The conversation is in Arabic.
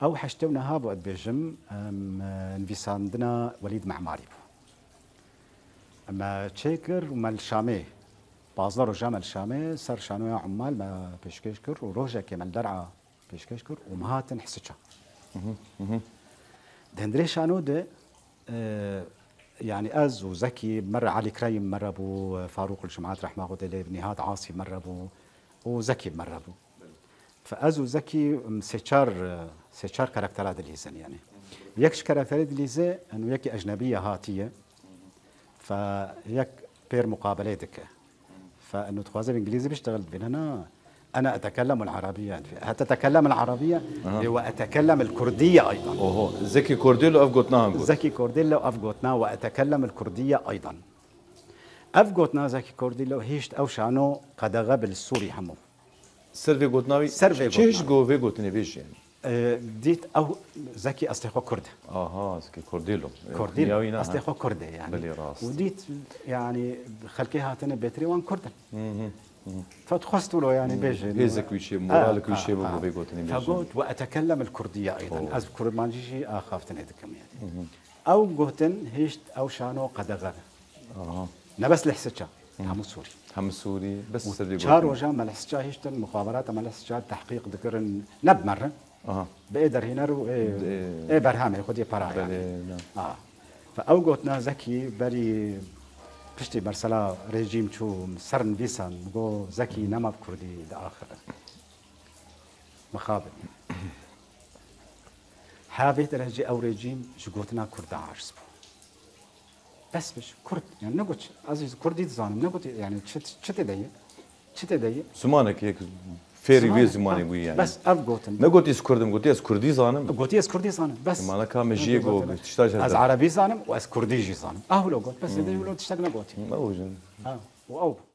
او حشتونا هابو ادبيجم نفيساندنا وليد معماري اما تشيكر وما الشامي بازار وجامع الشامي صار شانويا عمال ما بيشكشكر وروجا كمان درعا بيشكشكر ومهاتن حسيتشا دهندري شانو ده يعني از وزكي مره علي كريم مره ابو فاروق الجمعات رحمه الله عليه نهاد عاصي مره ابو وزكي مره ابو فاز وزكي سيتشار كاركترات الليزن يعني يكش كاركترات الليزه انه يكي اجنبيه هاتيه فيك بير مقابلاتك فانه تخوازي الانجليزي بيشتغل بين انا اتكلم العربيه يعني هتتكلم العربيه واتكلم الكرديه ايضا زكي كورديلو افغوتنا زكي كورديلو افغوتنا واتكلم الكرديه ايضا افغوتنا زكي كورديلو هيشت او شانو قدغه بالسوري همو سيرفي غوتناوي تشيش جو في غوتني فيش يعني ديت او زكي اصلي خو كرد زكي كورديلو اصلي خو كرد يعني وديت يعني خلكي هاتنا بيتري وان كردن فتخصتوا له يعني بيجي هيزك ويشي مورالك ويشي بو بيغوتني بيجي فقلت واتكلم الكرديه ايضا اذكر مانجي اخافتن هذكم يعني او قوتن هيشت او شانو قدغه نبس لحسچا هم سوري بس سري شهر وجا ملحسچا هيشت المخابرات ملحسچا تحقيق ذكر نب مره بقدر هنا ايه برهامه خدي برا يعني فاو قوتنا زكي بري پشتی برسلا رژیم چو سرن بیسان گو زکی نما بکردی دا آخر مخابن حابه درجه او رژیم جگوتنا کرد عرض بو بس بش کرد يعني نقول عزيز كردي تزانم نقول يعني چت ديه سمانك هيك فيري ويز ماني وي يعني بس ابغوتن نقول تيس كردم قلت يس كردي زانم قلت يس كردي زانم بس مانا كام جيجو تشتاج از عربي زانم واس كردي جي زانم لو قلت بس ده يقولون تشتاق نقولتي موجود واو